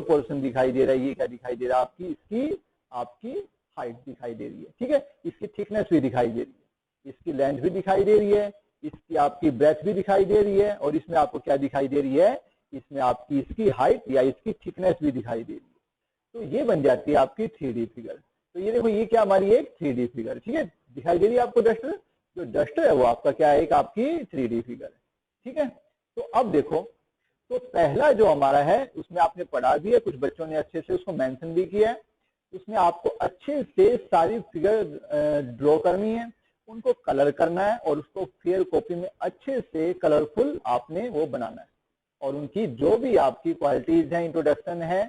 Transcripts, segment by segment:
Portion दिखाई दे रहा है ये क्या दिखाई दे रहा है, आपकी इसकी आपकी हाइट दिखाई दे रही है, ठीक है। इसकी थिकनेस भी दिखाई दे रही है, इसकी लेंथ भी दिखाई दे रही है, इसकी आपकी ब्रेथ भी दिखाई दे रही है, और इसमें आपको क्या दिखाई दे रही है, इसमें आपकी इसकी हाइट या इसकी थिकनेस भी दिखाई दे रही है। तो ये बन जाती है आपकी 3D फिगर। तो ये देखो ये क्या हमारी एक 3D फिगर, ठीक है, दिखाई दे रही है आपको डस्टर। जो डस्टर है वो आपका क्या है, एक आपकी 3D फिगर है, ठीक है। तो अब देखो, तो पहला जो हमारा है उसमें आपने पढ़ा भी है, कुछ बच्चों ने अच्छे से उसको मेंशन भी किया है। उसमें आपको अच्छे से सारी फिगर ड्रॉ करनी है, उनको कलर करना है और उसको फेयर कॉपी में अच्छे से कलरफुल आपने वो बनाना है, और उनकी जो भी आपकी क्वालिटीज है, इंट्रोडक्शन है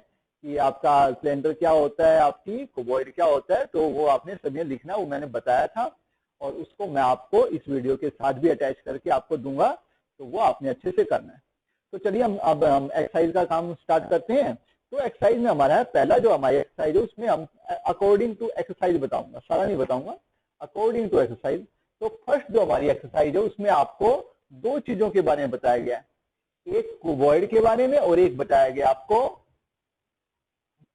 कि आपका सिलेंडर क्या होता है, आपकी क्यूबॉइड क्या होता है, तो वो आपने सभी लिखना, वो मैंने बताया था, और उसको मैं आपको इस वीडियो के साथ भी अटैच करके आपको दूंगा, तो वो आपने अच्छे से करना है। तो चलिए हम अब हम एक्सरसाइज का काम स्टार्ट करते हैं। तो एक्सरसाइज में हमारा है, पहला जो हमारी एक्सरसाइज है उसमें हम अकॉर्डिंग टू एक्सरसाइज बताऊंगा, सारा नहीं बताऊंगा, अकॉर्डिंग टू एक्सरसाइज। तो फर्स्ट जो हमारी एक्सरसाइज है उसमें आपको दो चीजों के बारे में बताया गया है, एक क्यूबॉइड के बारे में और एक बताया गया आपको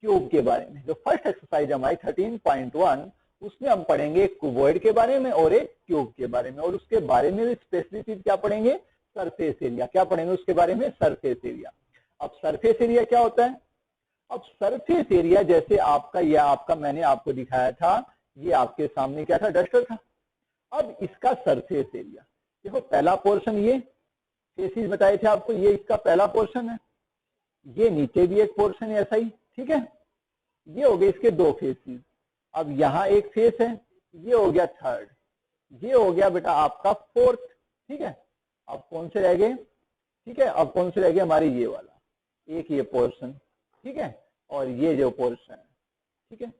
क्यूब के बारे में। जो फर्स्ट एक्सरसाइज हमारी 13.1 उसमें हम पढ़ेंगे एक क्यूबॉइड के बारे में और एक क्यूब के बारे में, और उसके बारे में स्पेशली चीज क्या पढ़ेंगे, सरफेस एरिया। क्या पढ़ेंगे उसके बारे में, सरफेस एरिया। अब सरफेस एरिया क्या होता है, अब सरफेस एरिया जैसे आपका यह आपका मैंने आपको दिखाया था, ये आपके सामने क्या था, डस्टर था। अब इसका सरफेस एरिया देखो, पहला पोर्शन ये फेसिस बताए थे आपको, ये इसका पहला पोर्शन है, ये नीचे भी एक पोर्शन है ऐसा ही, ठीक है। ये हो गए इसके दो फेसिस। अब यहाँ एक फेस है, ये हो गया थर्ड, ये हो गया बेटा आपका फोर्थ, ठीक है। अब कौन से रह गए, ठीक है, अब कौन से रह गए हमारे ये वाला, एक ये पोर्शन, ठीक है, और ये जो पोर्शन है, ठीक है,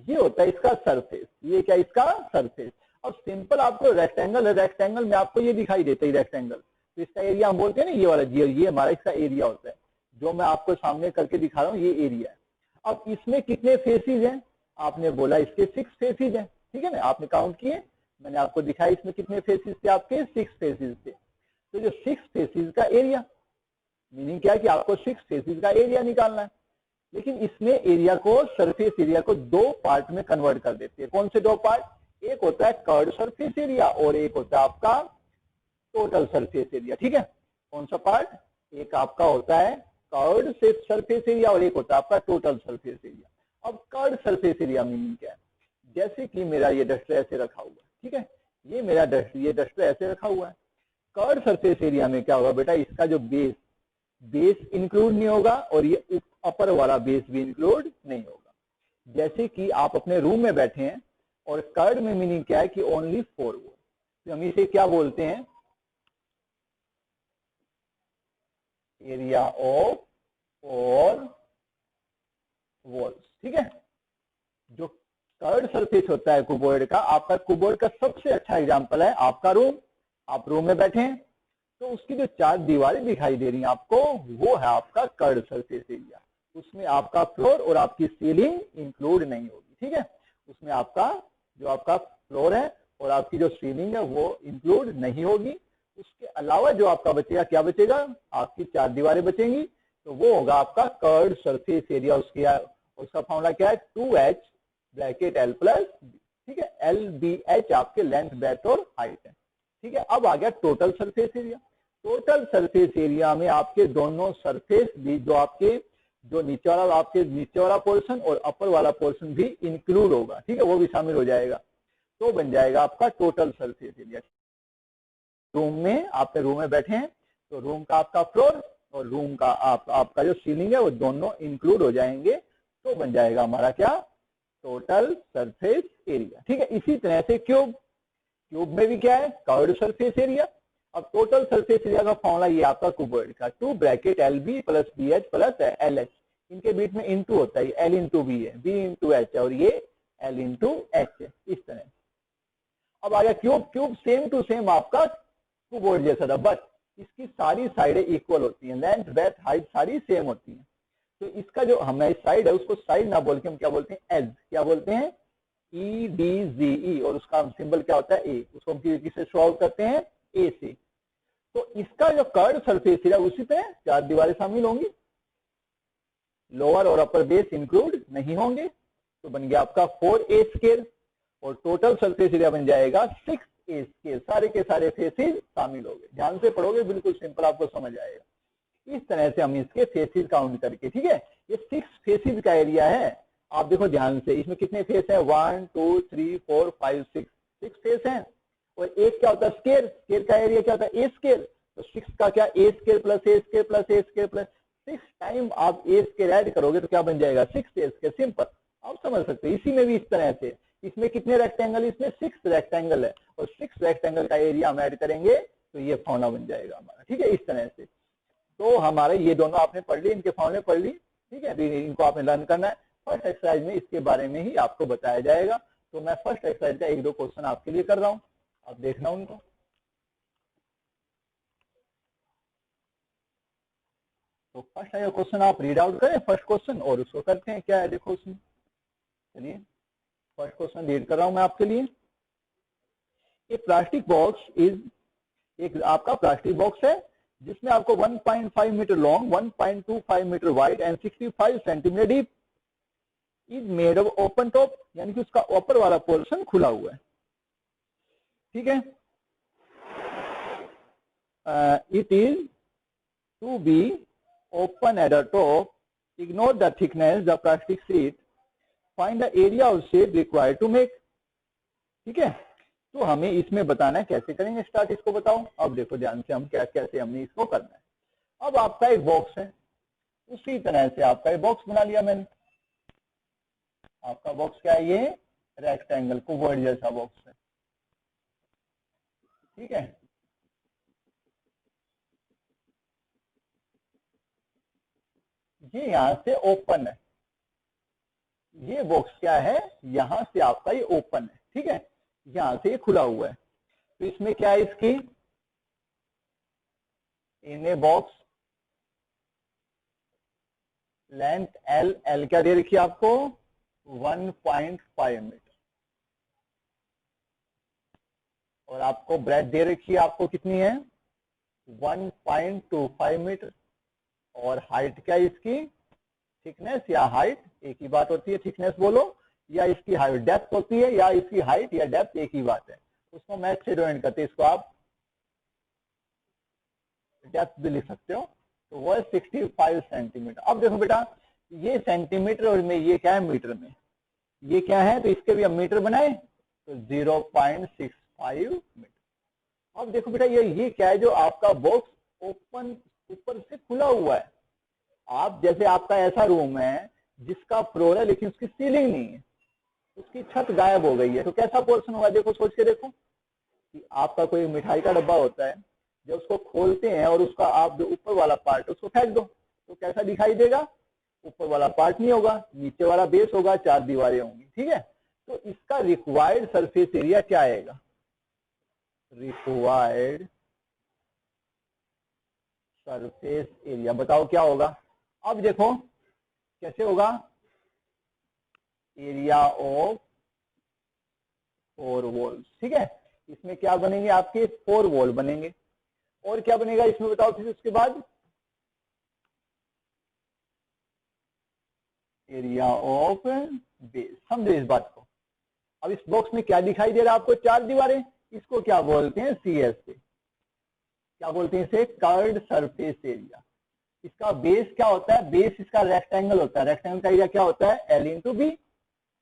ये होता है इसका सरफेस। ये क्या, इसका सरफेस। अब सिंपल आपको रेक्टेंगल है, रेक्टेंगल में आपको ये दिखाई देता है रेक्टेंगल, तो इसका एरिया हम बोलते हैं ना, ये वाला ये हमारा इसका एरिया होता है, जो मैं आपको सामने करके दिखा रहा हूँ, ये एरिया है। अब इसमें कितने फेसिस हैं, आपने बोला इसके 6 फेसिस हैं, ठीक है ना, आपने काउंट किए, मैंने आपको दिखाया इसमें कितने फेसिस थे, आपके 6 फेसिस थे। तो जो 6 फेसिस का एरिया, मीनिंग क्या है कि आपको 6 फेसिस का एरिया निकालना है। लेकिन इसमें एरिया को, सरफेस एरिया को दो पार्ट में कन्वर्ट कर देते हैं। कौन से दो पार्ट, एक होता है कर्व्ड सरफेस एरिया और एक होता है आपका टोटल सरफेस एरिया, ठीक है। कौन सा पार्ट, एक आपका होता है कर्व्ड सरफेस एरिया और एक होता है आपका टोटल सरफेस एरिया। अब कर्व्ड सरफेस एरिया मीनिंग क्या है, जैसे कि मेरा ये डस्टर ऐसे रखा हुआ है, ठीक है, ये मेरा डस्टर, ये डस्टर ऐसे रखा हुआ है। कर्व्ड सरफेस एरिया में क्या होगा बेटा, इसका जो बेस इंक्लूड नहीं होगा और ये अपर वाला बेस भी इंक्लूड नहीं होगा। जैसे कि आप अपने रूम में बैठे हैं और कर्व्ड में मीनिंग क्या है कि ओनली 4 वॉल, तो हम इसे क्या बोलते हैं, एरिया ऑफ 4 वॉल्स, ठीक है। जो कर्व्ड सरफेस होता है क्यूबॉइड का, आपका क्यूबॉइड का सबसे अच्छा एग्जांपल है आपका रूम। आप रूम में बैठे हैं तो उसकी जो 4 दीवारें दिखाई दे रही हैं आपको, वो है आपका कर्व्ड सरफेस एरिया। उसमें आपका फ्लोर और आपकी सीलिंग इंक्लूड नहीं होगी, ठीक है। उसमें आपका जो आपका फ्लोर है और आपकी जो सीलिंग है वो इंक्लूड नहीं होगी। उसके अलावा जो आपका बचेगा, क्या बचेगा, आपकी 4 दीवारें बचेंगी, तो वो होगा आपका कर्व्ड सरफेस एरिया। उसका फॉर्मूला क्या है, 2h ब्रैकेट l प्लस, ठीक है, LBH आपके लेंथ, ब्रेड्थ और हाइट है, ठीक है। अब आ गया total surface area. Total surface area में आपके दोनों सरफेस भी, जो नीचे वाला पोर्शन और अपर वाला पोर्शन भी इंक्लूड होगा, ठीक है, वो भी शामिल हो जाएगा, तो बन जाएगा आपका टोटल सरफेस एरिया। रूम में, आपके रूम में बैठे हैं तो रूम का आपका फ्लोर और रूम का आपका जो सीलिंग है वो दोनों इंक्लूड हो जाएंगे, तो बन जाएगा हमारा क्या, टोटल सरफेस एरिया, ठीक है। इसी तरह से क्यूब में भी क्या है, कर्व्ड सरफेस एरिया। अब टोटल सरफेस एरिया का फॉर्मूला ये आपका क्यूबॉइड का 2 bracket LB plus BH plus LH, इनके बीच में इंटू होता है, L इंटू B है, B इंटू H है और ये L इंटू H है, इस तरह। अब आ गया क्यूब सेम टू सेम आपका क्यूबॉइड जैसा था, बट इसकी सारी साइडें इक्वल होती हैं, लेंथ, ब्रेड्थ, हाइट सारी सेम होती हैं। तो इसका जो हमारी साइड है उसको साइड ना बोल के हम क्या बोलते हैं, एज, क्या बोलते हैं, EDGE, और उसका सिंबल क्या होता है, ए, उसको हम किससे शो आउट करते हैं, ए से। तो इसका जो कर्व्ड सरफेस एरिया उसी पे 4 दीवारें शामिल होंगी, लोअर और अपर बेस इंक्लूड नहीं होंगे, तो बन गया आपका 4a स्क्वायर और टोटल सरफेस एरिया बन जाएगा 6a स्क्वायर। सारे के सारे फेसेस शामिल हो गए। ध्यान से पढ़ोगे बिल्कुल सिंपल आपको समझ आएगा। इस तरह से हम इसके फेसेस काउंट करके, ठीक है, ये 6 फेसेस का एरिया है। आप देखो ध्यान से, इसमें कितने फेस है, 1 2 3 4 5 6 फेस हैं। और एक क्या होता है स्क्वायर, स्क्वायर का एरिया क्या होता है ए स्क्वायर, तो 6 का क्या ए स्क्वायर प्लस ए स्क्वायर प्लस ए स्क्वायर प्लस 6 टाइम आप ए स्क्वायर ऐड करोगे तो क्या बन जाएगा 6 ए स्क्वायर। सिंपल, आप समझ सकते हैं। इसी में भी इस तरह से, इसमें कितने रेक्टेंगल, इसमें 6 रेक्टेंगल है और 6 रेक्टेंगल का एरिया हम ऐड करेंगे तो ये फॉर्मूला बन जाएगा हमारा, ठीक है, इस तरह से। तो हमारे ये दोनों आपने पढ़ ली, इनके फॉर्मूले पढ़ ली, ठीक है, अभी इनको आपने लर्न करना है। फर्स्ट एक्सरसाइज में इसके बारे में ही आपको बताया जाएगा। तो मैं फर्स्ट एक्सरसाइज का 1-2 क्वेश्चन आपके लिए कर रहा हूँ, आप देखना उनको। तो फर्स्ट क्वेश्चन आप रीड आउट करें, फर्स्ट क्वेश्चन, और उसको करते हैं क्या है देखो उसमें। चलिए फर्स्ट क्वेश्चन रीड कर रहा हूं मैं आपके लिए। एक प्लास्टिक बॉक्स इज, एक आपका प्लास्टिक बॉक्स है जिसमें आपको 1.5 metre long, 1.25 metre wide and 65 centimetre deep is made of open top, यानी कि उसका ऊपर वाला पोर्शन खुला हुआ है, ठीक है। It is to be open at the top, ignore the thickness the plastic sheet, find the area of shape required to make, ठीक है। तो हमें इसमें बताना है कैसे करेंगे स्टार्ट, इसको बताओ। अब देखो ध्यान से, हम क्या कैसे हमने इसको करना है। अब आपका एक बॉक्स है, उसी तरह से आपका एक बॉक्स बना लिया मैंने। आपका बॉक्स क्या है, ये रेक्टेंगल कुवर्ड जैसा बॉक्स है, ठीक है। ये यहां से ओपन है, ये बॉक्स क्या है, यहां से आपका ये ओपन है, ठीक है, यहां से ये खुला हुआ है। तो इसमें क्या है, इसकी in a box length L, L क्या दे रखी है आपको 1.5 मीटर, और आपको ब्रेथ दे रखी है आपको कितनी है 1.25 मीटर, और हाइट क्या है इसकी, थिकनेस या हाइट एक ही बात होती है, थिकनेस बोलो या इसकी हाइट, डेप्थ होती है या इसकी हाइट या डेप्थ एक ही बात है, उसको मैथ से ज्वाइन करते हैं, इसको आप डेप्थ भी लिख सकते हो। तो वो है 65 सेंटीमीटर। अब देखो बेटा, ये सेंटीमीटर और में ये क्या है मीटर में, ये क्या है, तो इसके भी हम मीटर बनाए तो 0.65 मीटर। अब देखो बेटा, ये क्या है, जो आपका बॉक्स ओपन ऊपर से खुला हुआ है। आप जैसे आपका ऐसा रूम है जिसका फ्लोर है लेकिन उसकी सीलिंग नहीं है, उसकी छत गायब हो गई है, तो कैसा पोर्शन होगा, देखो सोच के देखो कि आपका कोई मिठाई का डब्बा होता है, जब उसको खोलते हैं और उसका आप जो ऊपर वाला पार्ट उसको फेंक दो तो कैसा दिखाई देगा, ऊपर वाला पार्ट नहीं होगा, नीचे वाला बेस होगा, 4 दीवारें होंगी, ठीक है। तो इसका रिक्वायर्ड सरफेस एरिया क्या आएगा, रिक्वायर्ड सरफेस एरिया बताओ क्या होगा। अब देखो कैसे होगा, एरिया ऑफ 4 वॉल्स, ठीक है। इसमें क्या बनेंगे आपके 4 वॉल बनेंगे, और क्या बनेगा इसमें बताओ फिर उसके बाद, एरिया ऑफ बेस। समझो इस बात को। अब इस बॉक्स में क्या दिखाई दे रहा है आपको, 4 दीवारें, इसको क्या बोलते हैं CS से, क्या बोलते हैं इसे, कर्व्ड सरफेस एरिया। इसका बेस क्या होता है, बेस इसका रेक्टेंगल होता है, रेक्टेंगल का एरिया क्या होता है L इंटू बी।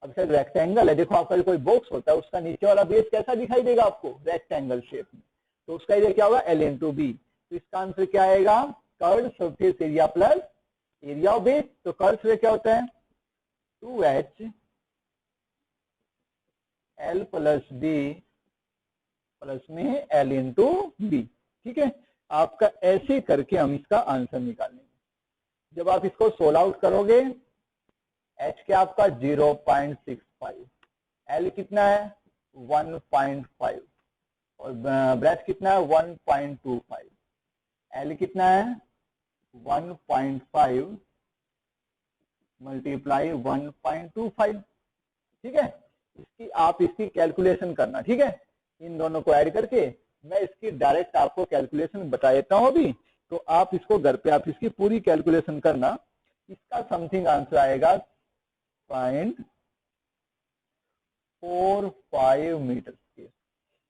अब सर रेक्टेंगल है, देखो आपका कोई बॉक्स होता है उसका नीचे वाला बेस कैसा दिखाई देगा आपको, रेक्टेंगल शेप में, तो उसका एरिया क्या होगा L इंटू बी। तो इसका आंसर क्या आएगा, curved surface area plus area of base. तो कर्व्ड सरफेस क्या होता है 2H L plus B plus में L इंटू बी, ठीक है। आपका ऐसे करके हम इसका आंसर निकालेंगे। जब आप इसको सोल्व आउट करोगे, H क्या आपका 0.65, L कितना है 1.5 और ब्रेथ कितना है 1.25, L कितना है 1.5 मल्टीप्लाई 1.25, ठीक है। आप इसकी कैलकुलेशन करना, ठीक है, इन दोनों को ऐड करके मैं इसकी डायरेक्ट आपको कैलकुलेशन बता देता हूं अभी। तो आप इसको घर पे आप इसकी पूरी कैलकुलेशन करना इसका समथिंग आंसर आएगा 0.45 मीटर स्क्वायर।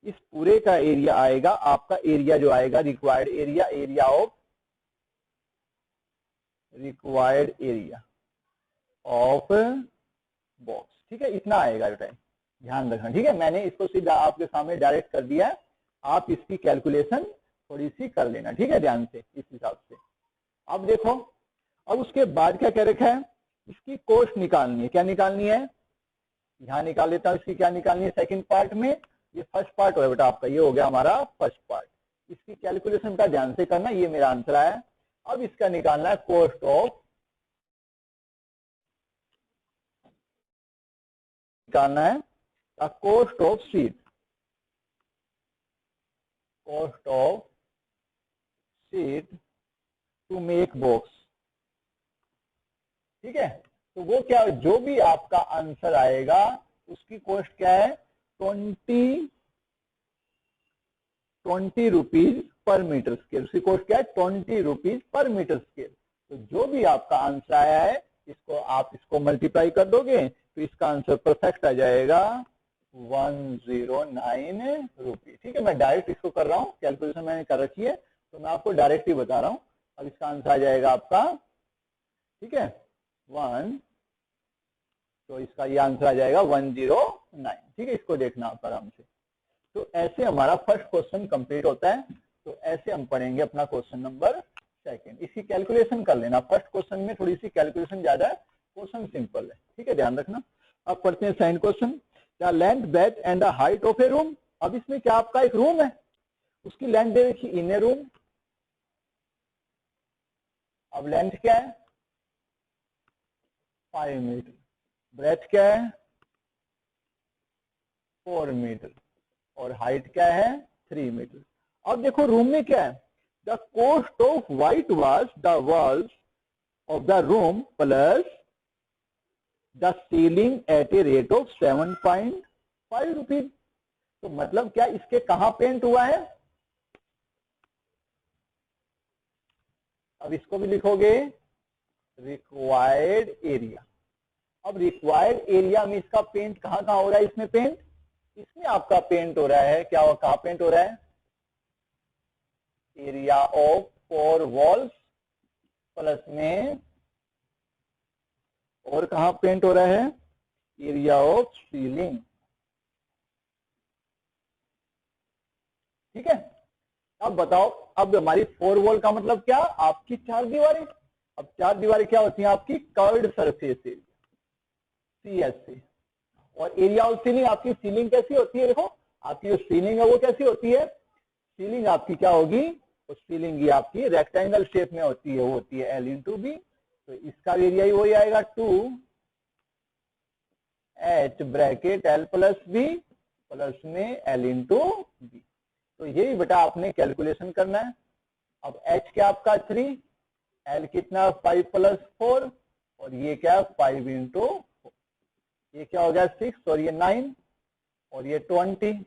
इस पूरे का एरिया आएगा आपका, एरिया जो आएगा required area, area of required area of box, ठीक है, इतना आएगा बेटा, ध्यान रखना, ठीक है। मैंने इसको सीधा आपके सामने डायरेक्ट कर दिया है, आप इसकी कैलकुलेशन थोड़ी सी कर लेना, ठीक है, ध्यान से इस हिसाब से। अब देखो, अब उसके बाद क्या कह रखा है, इसकी कॉस्ट निकालनी है। क्या निकालनी है, यहां निकाल लेता हूं, इसकी क्या निकालनी है सेकंड पार्ट में। ये फर्स्ट पार्ट हो बेटा आपका, ये हो गया हमारा फर्स्ट पार्ट। इसकी कैलकुलेशन का ध्यान से करना, ये मेरा आंसर आया। अब इसका निकालना है कॉस्ट ऑफ, निकालना है cost of sheet, cost of sheet to make box, ठीक है। तो वो क्या, जो भी आपका आंसर आएगा उसकी कॉस्ट क्या है, 20 रुपीज पर मीटर स्क्वायर। उसकी कॉस्ट क्या है, 20 रुपीज पर मीटर स्क्वायर। तो जो भी आपका आंसर आया है, इसको आप इसको मल्टीप्लाई कर दोगे तो इसका आंसर परफेक्ट आ जाएगा 109 रुपीज, ठीक है। मैं डायरेक्ट इसको कर रहा हूँ, कैलकुलेशन मैंने कर रखी है, तो मैं आपको डायरेक्ट ही बता रहा हूँ। अब इसका आंसर आ जाएगा आपका, ठीक है, 1, तो इसका ये आंसर आ जाएगा 109, ठीक है। इसको देखना आप आराम से। तो ऐसे हमारा फर्स्ट क्वेश्चन कंप्लीट होता है। तो ऐसे हम पढ़ेंगे अपना क्वेश्चन नंबर सेकंड। इसकी कैलकुलेशन कर लेना, फर्स्ट क्वेश्चन में थोड़ी सी कैलकुलेशन ज्यादा है, क्वेश्चन सिंपल है, ठीक है, ध्यान रखना। अब पढ़ते हैं second question. The length breadth and the height of A room. अब इसमें क्या आपका एक रूम है, उसकी लेंथ दे रखी इन ए रूम। अब लेंथ क्या है 5 मीटर, ब्रेथ क्या है 4 मीटर और हाइट क्या है 3 मीटर। अब देखो रूम में क्या है, the cost of white wash the walls of the room plus the ceiling at a rate of 7.5 rupees. तो मतलब क्या, इसके कहां पेंट हुआ है, अब इसको भी लिखोगे रिक्वायर्ड एरिया। अब रिक्वायर्ड एरिया में इसका पेंट कहां कहां हो रहा है, इसमें पेंट, इसमें आपका पेंट हो रहा है, क्या कहां पेंट हो रहा है, एरिया ऑफ 4 वॉल्स प्लस में, और कहां पेंट हो रहा है, एरिया ऑफ सीलिंग, ठीक है। अब बताओ, अब हमारी 4 वॉल का मतलब क्या, आपकी 4 दीवारें। अब 4 दीवारें क्या होती हैं, आपकी कर्व्ड सरफेस एरिया, CSA। और एरिया ऑफ सीलिंग, आपकी सीलिंग कैसी होती है, देखो आपकी जो सीलिंग है वो कैसी होती है, सीलिंग आपकी क्या होगी, तो सीलिंग ही आपकी रेक्टेंगल शेप में होती है, वो होती है L इंटू बी। तो इसका एरिया ही वही आएगा 2H bracket L plus B plus में L इंटू बी। तो यही बेटा आपने कैलकुलेशन करना है। अब H क्या आपका 3, L कितना 5 प्लस 4, और ये क्या 5 इंटू, ये क्या हो गया 6 और ये 9 और ये 20,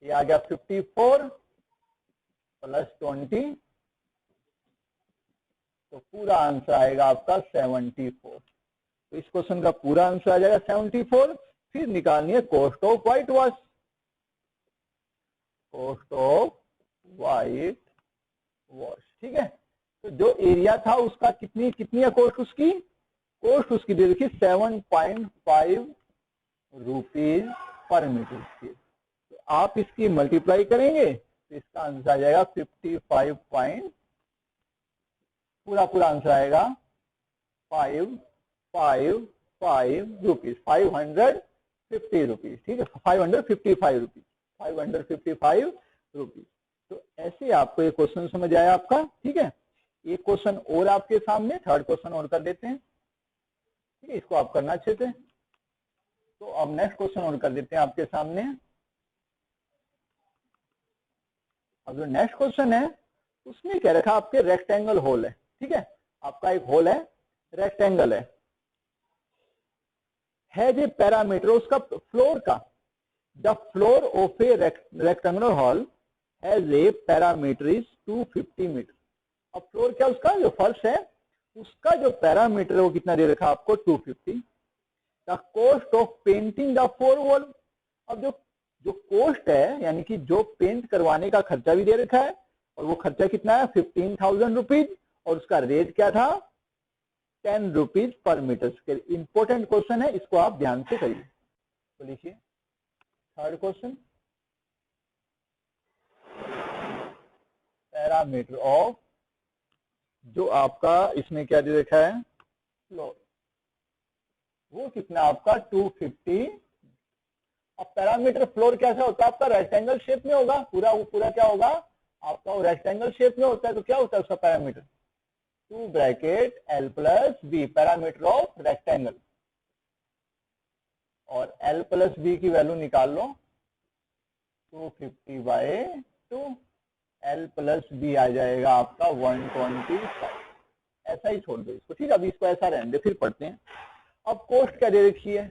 ये आ गया 54 प्लस 20, तो पूरा आंसर आएगा आपका 74। तो इस क्वेश्चन का पूरा आंसर आ जाएगा 74। फिर निकालनी है cost of white wash, cost of white wash, ठीक है। तो जो एरिया था उसका कितनी कितनी है कॉस्ट, उसकी कॉस्ट उसकी दे रखी 7.5 रुपीज पर मीटर स्क्वायर। तो आप इसकी मल्टीप्लाई करेंगे तो इसका आंसर आ जाएगा 55 पूरा आंसर आएगा 555 रुपीज, 550 रुपीज, ठीक है, 555 रुपीज, 555 रुपीज। तो ऐसे आपको ये क्वेश्चन समझ आया आपका, ठीक है। एक क्वेश्चन और आपके सामने, थर्ड क्वेश्चन और कर देते हैं, ठीक है, इसको आप करना अच्छे से। तो अब नेक्स्ट क्वेश्चन और कर देते हैं आपके सामने। अब जो नेक्स्ट क्वेश्चन है उसमें क्या रखा, आपके रेक्टेंगल होल है, ठीक है, आपका एक होल है, रेक्टेंगल है जे पैरामीटर उसका फ्लोर का, the floor of a rectangular hall has a parameter is 250 metre. अब फ्लोर क्या उसका जो फर्श है उसका जो पैरामीटर है वो कितना दे रखा है आपको 250। The cost of painting the 4 wall, अब जो जो कॉस्ट है यानी कि जो पेंट करवाने का खर्चा भी दे रखा है और वो खर्चा कितना है 15,000 रुपीज और उसका रेट क्या था 10 rupees per metre square. Important question है, इसको आप ध्यान से करिए। तो लिखिए थर्ड क्वेश्चन, पैरामीटर ऑफ, जो आपका इसमें क्या दे रखा है फ्लोर, वो कितना आपका 250। अब पैरामीटर फ्लोर कैसा होता है आपका रेक्टेंगल शेप में होगा, पूरा क्या होगा आपका रेक्टेंगल शेप में होता है। तो क्या होता है उसका parameter 2 bracket L plus B, parameter of rectangle. और L प्लस बी की वैल्यू निकाल लो 250/2, L प्लस बी आ जाएगा आपका 125। ऐसा ही छोड़ दो इसको, ठीक है। अभी इसको ऐसा रहने दे, फिर पढ़ते हैं। अब कॉस्ट क्या दे रखी है,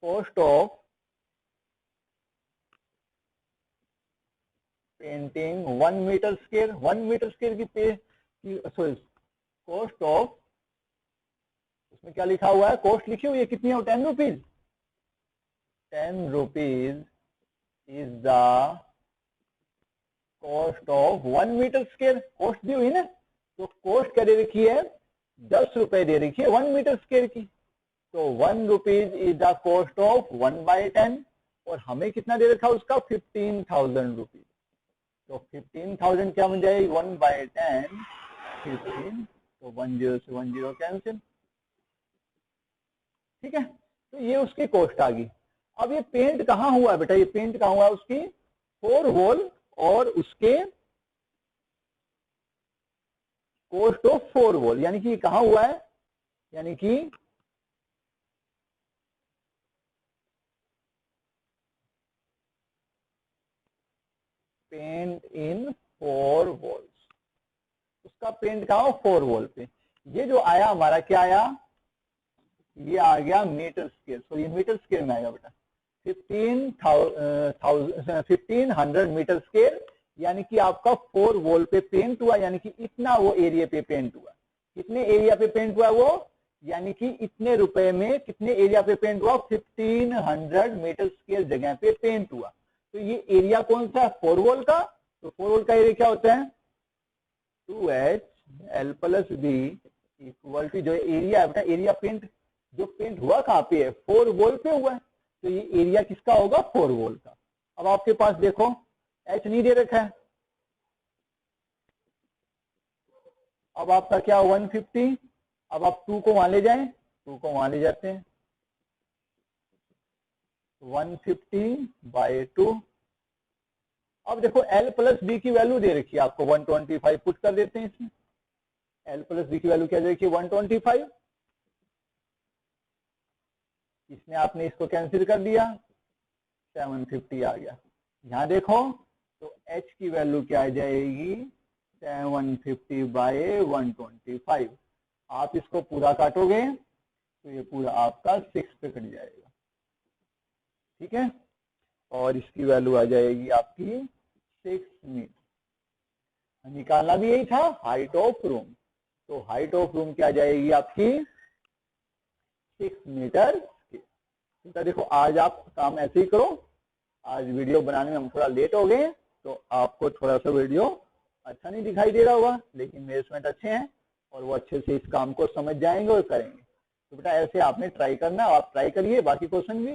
cost of painting 1 metre square, 1 metre square की सॉरी कॉस्ट ऑफ, उसमें क्या लिखा हुआ है कॉस्ट लिखी हुई है कितनी है 10 rupees. 10 rupees is the cost of 1 metre square, cost दी हुई ना, तो कॉस्ट क्या दे रखी है 10 रुपए दे रखी है 1 मीटर स्क्वायर की। तो 1 rupees is the cost of 1/10 और हमें कितना दे रखा उसका 15,000 रुपीज। तो 15,000 क्या बन जाएगी 1/10 15, तो 10 से 10 कैंसिल, ठीक है। तो ये उसकी कॉस्ट आ गई। अब ये पेंट कहाँ हुआ है बेटा, ये पेंट कहाँ हुआ है उसकी 4 वॉल और उसके कॉस्ट ऑफ 4 वॉल, यानी कि कहाँ हुआ है, यानी कि पेंट इन 4 वॉल्स, उसका पेंट कहाँ हो 4 वॉल पे। ये जो आया हमारा क्या आया, ये आ गया metre square, sorry metre square में आएगा बेटा 1500 मीटर स्क्वायर, यानी कि आपका 4 वॉल पे पेंट हुआ, यानी कि इतना वो एरिया पे पेंट हुआ। कितने एरिया पे पेंट हुआ वो, यानी कि इतने रुपए में कितने एरिया पे पेंट हुआ 1500 मीटर स्क्वायर जगह पे पेंट हुआ। तो ये एरिया कौन सा है 4 वॉल का, तो 4 वॉल का एरिया क्या होता है 2H L plus B equal to, जो एरिया है बेटा एरिया पेंट जो पेंट हुआ कहाँ पे है 4 वॉल पे हुआ है, तो ये एरिया किसका होगा 4 वॉल का। अब आपके पास देखो H नहीं दे रखा है, अब आपका क्या 150, अब आप 2 को वहां ले जाएं, 2 को वहां ले जाते हैं 150/2। अब देखो L प्लस बी की वैल्यू दे रखी है आपको 125, पुट कर देते हैं इसमें। L प्लस बी की वैल्यू क्या दे रखी है 125, इसमें आपने इसको कैंसिल कर दिया 750 आ गया। यहां देखो तो H की वैल्यू क्या आ जाएगी 750/125। आप इसको पूरा काटोगे तो ये पूरा आपका 6 पे कट जाएगा, ठीक है। और इसकी वैल्यू आ जाएगी आपकी 6 मीटर। निकालना भी यही था हाइट ऑफ रूम, तो हाइट ऑफ रूम क्या आ जाएगी आपकी 6 मीटर। तो देखो आज आप काम ऐसे ही करो, आज वीडियो बनाने में हम थोड़ा लेट हो गए तो आपको थोड़ा सा वीडियो अच्छा नहीं दिखाई दे रहा होगा, लेकिन मेरे स्टूडेंट अच्छे हैं और वो अच्छे से इस काम को समझ जाएंगे और करेंगे। तो बेटा ऐसे आपने ट्राई करना, आप ट्राई करिए, बाकी क्वेश्चन भी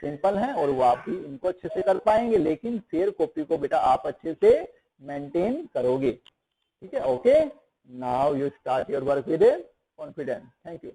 सिंपल हैं और वो आप भी इनको अच्छे से कर पाएंगे, लेकिन फेयर कॉपी को बेटा आप अच्छे से मेंटेन करोगे, ठीक है। Okay, now you start your work with confidence. Thank you.